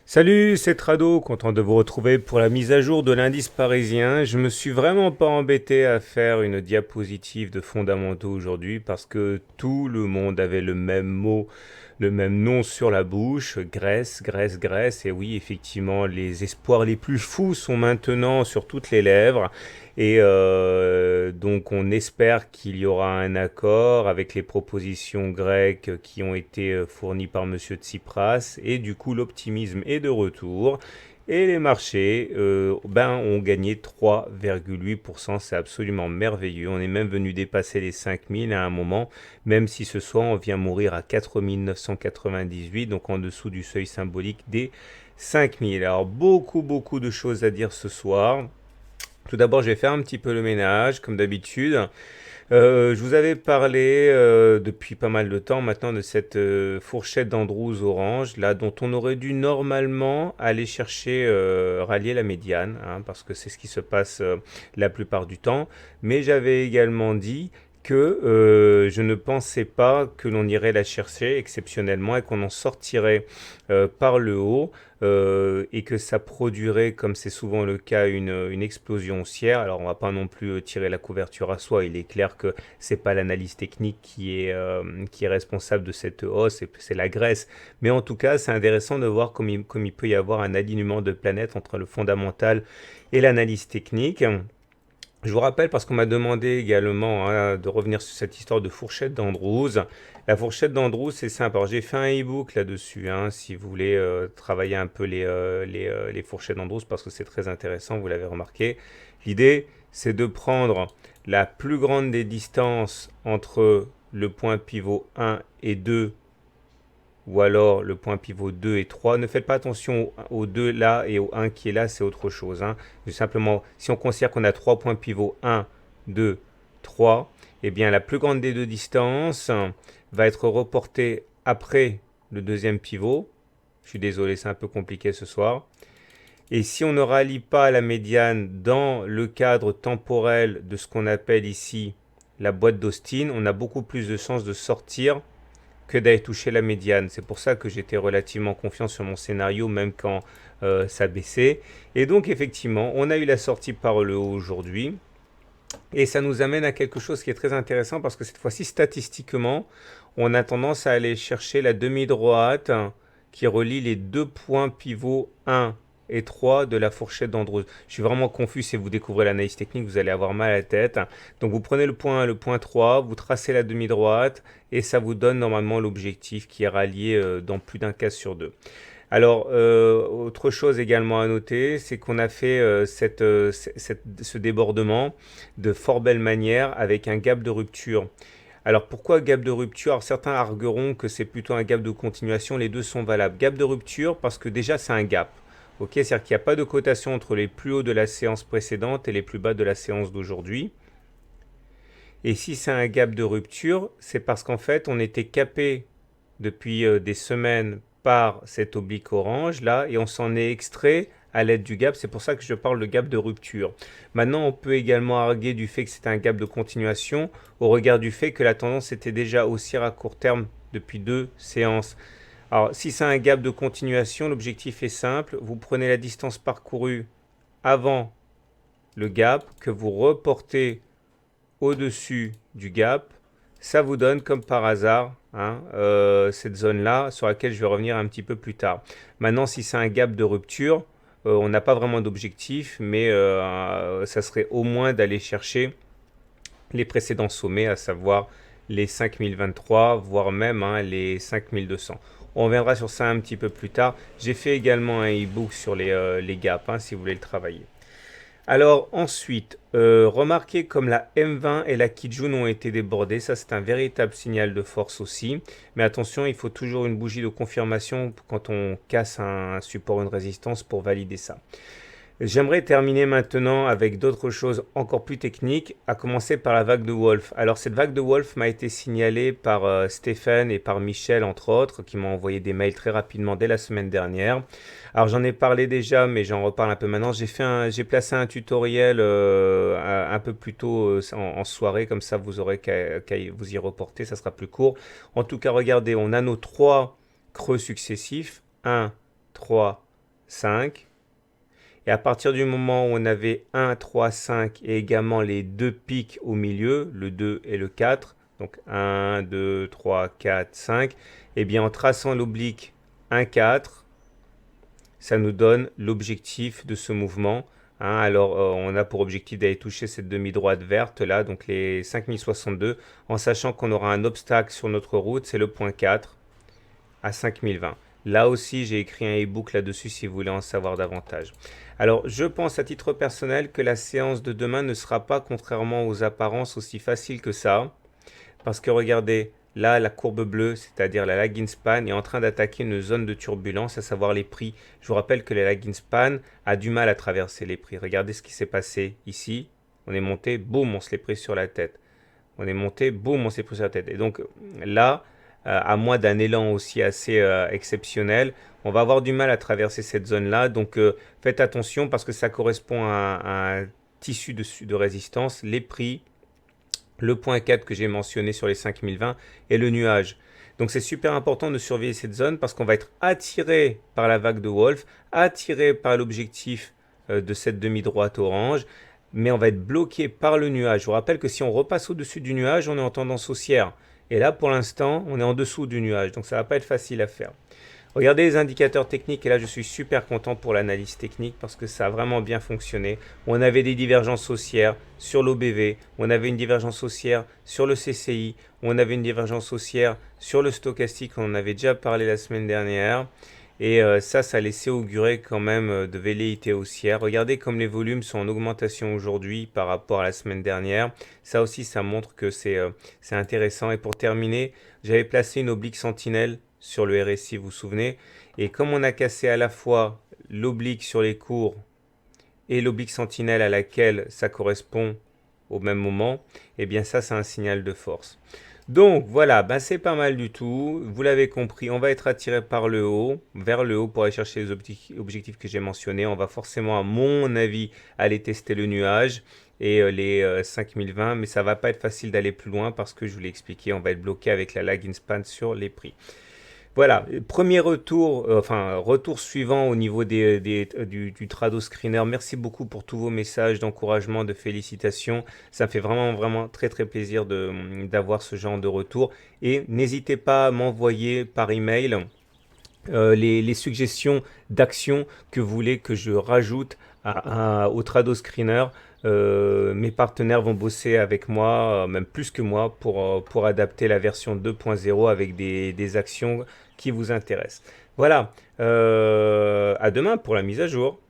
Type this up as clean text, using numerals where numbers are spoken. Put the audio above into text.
Salut, c'est Trado, content de vous retrouver pour la mise à jour de l'indice parisien. Je me suis vraiment pas embêté à faire une diapositive de fondamentaux aujourd'hui parce que tout le monde avait le même mot, le même nom sur la bouche, Grèce, Grèce, Grèce. Et oui, effectivement, les espoirs les plus fous sont maintenant sur toutes les lèvres. Et donc on espère qu'il y aura un accord avec les propositions grecques qui ont été fournies par Monsieur Tsipras. Et du coup l'optimisme est de retour. Et les marchés ont gagné 3,8%. C'est absolument merveilleux. On est même venu dépasser les 5000 à un moment, même si ce soir on vient mourir à 4998, donc en dessous du seuil symbolique des 5000. Alors beaucoup de choses à dire ce soir. Tout d'abord, je vais faire un petit peu le ménage, comme d'habitude. Je vous avais parlé depuis pas mal de temps maintenant de cette fourchette d'Andrews orange, là, dont on aurait dû normalement aller chercher, rallier la médiane, hein, parce que c'est ce qui se passe la plupart du temps. Mais j'avais également dit que je ne pensais pas que l'on irait la chercher exceptionnellement et qu'on en sortirait par le haut et que ça produirait, comme c'est souvent le cas, une explosion haussière. Alors on va pas non plus tirer la couverture à soi. Il est clair que c'est pas l'analyse technique qui est responsable de cette hausse, c'est la Grèce. Mais en tout cas, c'est intéressant de voir comme il peut y avoir un alignement de planètes entre le fondamental et l'analyse technique. Je vous rappelle, parce qu'on m'a demandé également hein, de revenir sur cette histoire de fourchette d'Andrews. La fourchette d'Andrews, c'est simple. Alors, j'ai fait un e-book là-dessus, hein, si vous voulez travailler un peu les fourchettes d'Andrews, parce que c'est très intéressant, vous l'avez remarqué. L'idée, c'est de prendre la plus grande des distances entre le point pivot 1 et 2 ou alors le point pivot 2 et 3. Ne faites pas attention au 2 là et au 1 qui est là, c'est autre chose. Hein. Simplement, si on considère qu'on a 3 points pivot 1, 2, 3, eh bien la plus grande des deux distances va être reportée après le deuxième pivot. Je suis désolé, c'est un peu compliqué ce soir. Et si on ne rallie pas la médiane dans le cadre temporel de ce qu'on appelle ici la boîte d'Austin, on a beaucoup plus de chances de sortir que d'aller toucher la médiane. C'est pour ça que j'étais relativement confiant sur mon scénario, même quand ça baissait. Et donc, effectivement, on a eu la sortie par le haut aujourd'hui. Et ça nous amène à quelque chose qui est très intéressant parce que cette fois-ci, statistiquement, on a tendance à aller chercher la demi-droite qui relie les deux points pivots 1 et 3 de la fourchette d'Andrews. Je suis vraiment confus si vous découvrez l'analyse technique, vous allez avoir mal à la tête. Donc vous prenez le point 1, le point 3, vous tracez la demi-droite et ça vous donne normalement l'objectif qui est rallié dans plus d'un cas sur deux. Alors, autre chose également à noter, c'est qu'on a fait ce débordement de fort belle manière avec un gap de rupture. Alors pourquoi gap de rupture? Alors, certains argueront que c'est plutôt un gap de continuation, les deux sont valables. Gap de rupture parce que déjà c'est un gap. Ok, c'est-à-dire qu'il n'y a pas de cotation entre les plus hauts de la séance précédente et les plus bas de la séance d'aujourd'hui. Et si c'est un gap de rupture, c'est parce qu'en fait on était capé depuis des semaines par cet oblique orange là et on s'en est extrait à l'aide du gap. C'est pour ça que je parle de gap de rupture. Maintenant, on peut également arguer du fait que c'est un gap de continuation au regard du fait que la tendance était déjà haussière à court terme depuis deux séances. Alors, si c'est un gap de continuation, l'objectif est simple. Vous prenez la distance parcourue avant le gap que vous reportez au-dessus du gap. Ça vous donne comme par hasard hein, cette zone-là sur laquelle je vais revenir un petit peu plus tard. Maintenant, si c'est un gap de rupture, on n'a pas vraiment d'objectif, mais ça serait au moins d'aller chercher les précédents sommets, à savoir les 5023, voire même hein, les 5200. On reviendra sur ça un petit peu plus tard. J'ai fait également un e-book sur les gaps, hein, si vous voulez le travailler. Alors ensuite, remarquez comme la M20 et la Kijun ont été débordées, ça c'est un véritable signal de force aussi. Mais attention, il faut toujours une bougie de confirmation quand on casse un support ou une résistance pour valider ça. J'aimerais terminer maintenant avec d'autres choses encore plus techniques, à commencer par la vague de Wolf. Alors cette vague de Wolf m'a été signalée par Stéphane et par Michel entre autres, qui m'ont envoyé des mails très rapidement dès la semaine dernière. Alors j'en ai parlé déjà, mais j'en reparle un peu maintenant. J'ai placé un tutoriel un peu plus tôt en soirée, comme ça vous aurez qu'à vous y reporter, ça sera plus court. En tout cas, regardez, on a nos trois creux successifs, 1, 3, 5. Et à partir du moment où on avait 1, 3, 5 et également les deux pics au milieu, le 2 et le 4, donc 1, 2, 3, 4, 5, et bien en traçant l'oblique 1, 4, ça nous donne l'objectif de ce mouvement. Hein. Alors, on a pour objectif d'aller toucher cette demi-droite verte là, donc les 5062, en sachant qu'on aura un obstacle sur notre route, c'est le point 4 à 5020. Là aussi, j'ai écrit un e-book là-dessus si vous voulez en savoir davantage. Alors, je pense à titre personnel que la séance de demain ne sera pas, contrairement aux apparences, aussi facile que ça. Parce que regardez, là, la courbe bleue, c'est-à-dire la lagging span, est en train d'attaquer une zone de turbulence, à savoir les prix. Je vous rappelle que la lagging span a du mal à traverser les prix. Regardez ce qui s'est passé ici. On est monté, boum, on se l'est pris sur la tête. On est monté, boum, on s'est pris sur la tête. Et donc là, à moins d'un élan aussi assez exceptionnel, on va avoir du mal à traverser cette zone-là. Donc faites attention parce que ça correspond à un tissu de résistance. Les prix, le point 4 que j'ai mentionné sur les 5020 et le nuage. Donc c'est super important de surveiller cette zone parce qu'on va être attiré par la vague de Wolf, attiré par l'objectif de cette demi-droite orange, mais on va être bloqué par le nuage. Je vous rappelle que si on repasse au-dessus du nuage, on est en tendance haussière. Et là, pour l'instant, on est en dessous du nuage, donc ça ne va pas être facile à faire. Regardez les indicateurs techniques, et là je suis super content pour l'analyse technique parce que ça a vraiment bien fonctionné. On avait des divergences haussières sur l'OBV, on avait une divergence haussière sur le CCI, on avait une divergence haussière sur le stochastique, on en avait déjà parlé la semaine dernière. Et ça laissait augurer quand même de velléité haussière. Regardez comme les volumes sont en augmentation aujourd'hui par rapport à la semaine dernière. Ça aussi, ça montre que c'est intéressant. Et pour terminer, j'avais placé une oblique sentinelle sur le RSI, vous vous souvenez. Et comme on a cassé à la fois l'oblique sur les cours et l'oblique sentinelle à laquelle ça correspond au même moment, eh bien ça, c'est un signal de force. Donc voilà, ben c'est pas mal du tout. Vous l'avez compris, on va être attiré par le haut, vers le haut pour aller chercher les objectifs que j'ai mentionnés. On va forcément, à mon avis, aller tester le nuage et les 5020, mais ça va pas être facile d'aller plus loin parce que je vous l'ai expliqué, on va être bloqué avec la lagging span sur les prix. Voilà, premier retour, retour suivant au niveau du Trado Screener. Merci beaucoup pour tous vos messages d'encouragement, de félicitations. Ça me fait vraiment, vraiment très, très plaisir d'avoir ce genre de retour. Et n'hésitez pas à m'envoyer par email les suggestions d'actions que vous voulez que je rajoute au Trado Screener. Mes partenaires vont bosser avec moi, même plus que moi, pour adapter la version 2.0 avec des actions qui vous intéressent. Voilà, à demain pour la mise à jour.